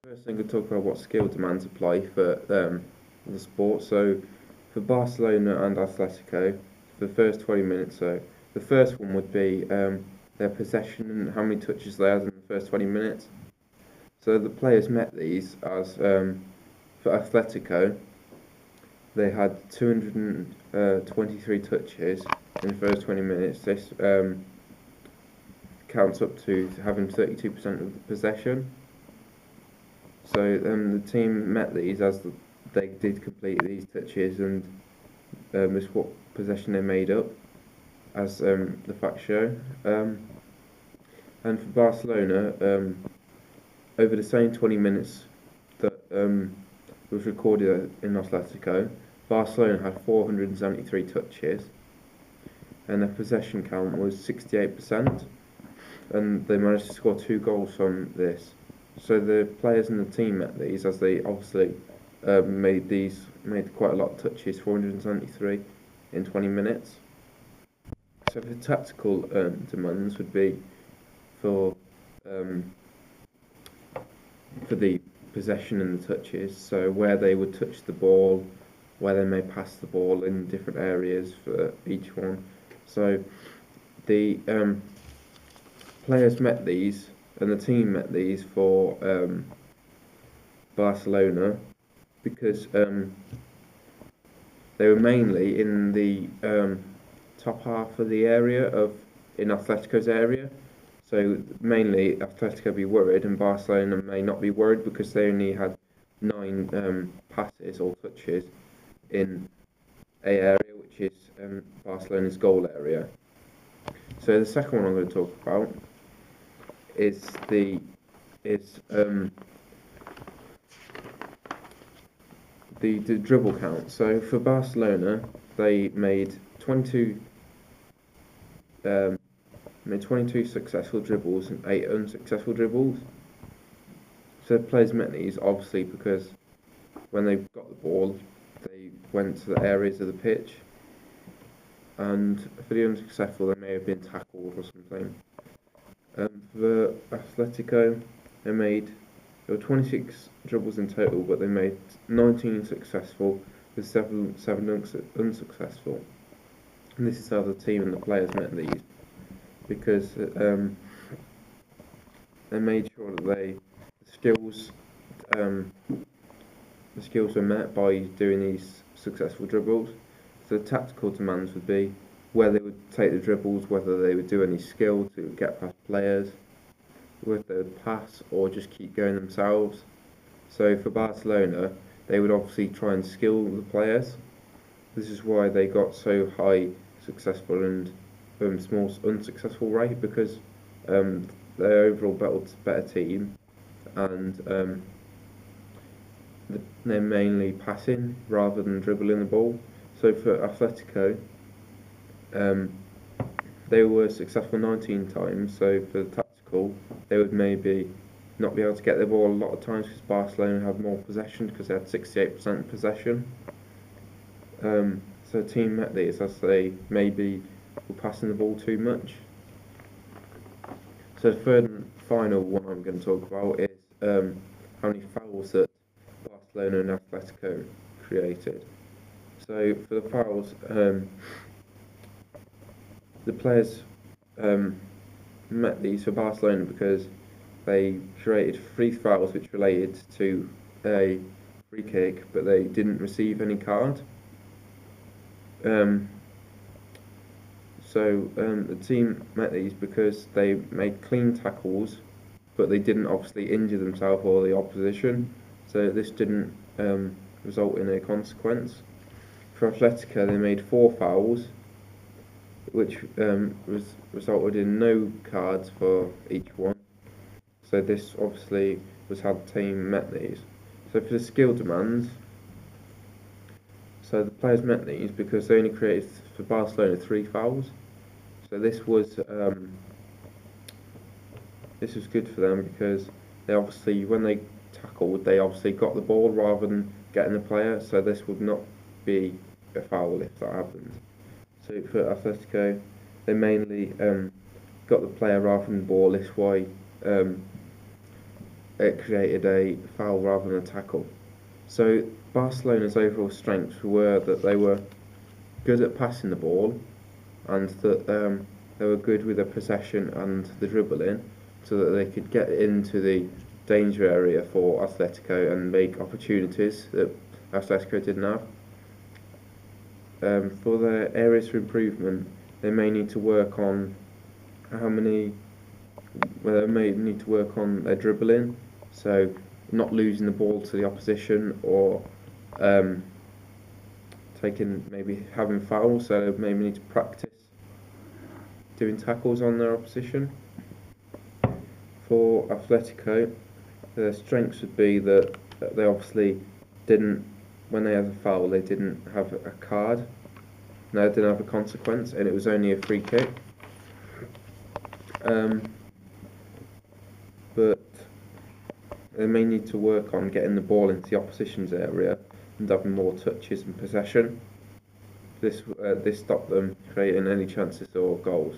First thing, we'll talk about what skill demands apply for the sport. So, for Barcelona and Atletico, for the first 20 minutes, so the first one would be their possession and how many touches they had in the first 20 minutes. So, the players met these as for Atletico, they had 223 touches in the first 20 minutes. This counts up to having 32% of the possession. So the team met these as they did complete these touches, and this what possession they made up, as the facts show. And for Barcelona, over the same 20 minutes that was recorded in Atletico, Barcelona had 473 touches, and their possession count was 68%, and they managed to score 2 goals from this. So the players in the team met these as they obviously made quite a lot of touches, 473 in 20 minutes. So the tactical demands would be for the possession and the touches. So where they would touch the ball, where they may pass the ball in different areas for each one. So the players met these. And the team met these for Barcelona because they were mainly in the top half of the area in Atletico's area. So mainly Atletico be worried, and Barcelona may not be worried because they only had 9 passes or touches in a area which is Barcelona's goal area. So the second one I'm going to talk about is the dribble count. So for Barcelona, they made 22 successful dribbles and 8 unsuccessful dribbles. So the players met these obviously because when they got the ball, they went to the areas of the pitch, and for the unsuccessful, they may have been tackled or something. For Atletico, there were 26 dribbles in total, but they made 19 successful with 7 unsuccessful. And this is how the team and the players met these, because they made sure that the skills were met by doing these successful dribbles. So the tactical demands would be where they would take the dribbles, whether they would do any skill to get past players, whether they would pass or just keep going themselves. So for Barcelona, they would obviously try and skill the players. This is why they got so high successful and small unsuccessful rate, because they're overall better team, and they're mainly passing rather than dribbling the ball. So for Atletico, they were successful 19 times. So for the tactical, they would maybe not be able to get the ball a lot of times because Barcelona had more possession, because they had 68% possession. So the team met these as they maybe were passing the ball too much. So the third and final one I'm going to talk about is how many fouls that Barcelona and Atletico created. So for the fouls, the players met these for Barcelona because they created 3 fouls which related to a free kick, but they didn't receive any card. The team met these because they made clean tackles, but they didn't obviously injure themselves or the opposition, so this didn't result in a consequence. For Atletico, they made 4 fouls, which resulted in no cards for each one. So this obviously was how the team met these. So for the skill demands, so the players met these because they only created for Barcelona 3 fouls. So this was good for them because they obviously, when they tackled, they obviously got the ball rather than getting the player. So this would not be a foul if that happened. So for Atletico, they mainly got the player rather than the ball. This way, it created a foul rather than a tackle. So Barcelona's overall strengths were that they were good at passing the ball, and that they were good with the possession and the dribbling, so that they could get into the danger area for Atletico and make opportunities that Atletico didn't have. For their areas for improvement, they may need to work on they may need to work on their dribbling, so not losing the ball to the opposition, or maybe having fouls, so they maybe need to practice doing tackles on their opposition. For Atletico, their strengths would be that they obviously didn't, when they had a foul, they didn't have a card, no, they didn't have a consequence, and it was only a free kick. But they may need to work on getting the ball into the opposition's area and having more touches and possession. This stopped them creating any chances or goals.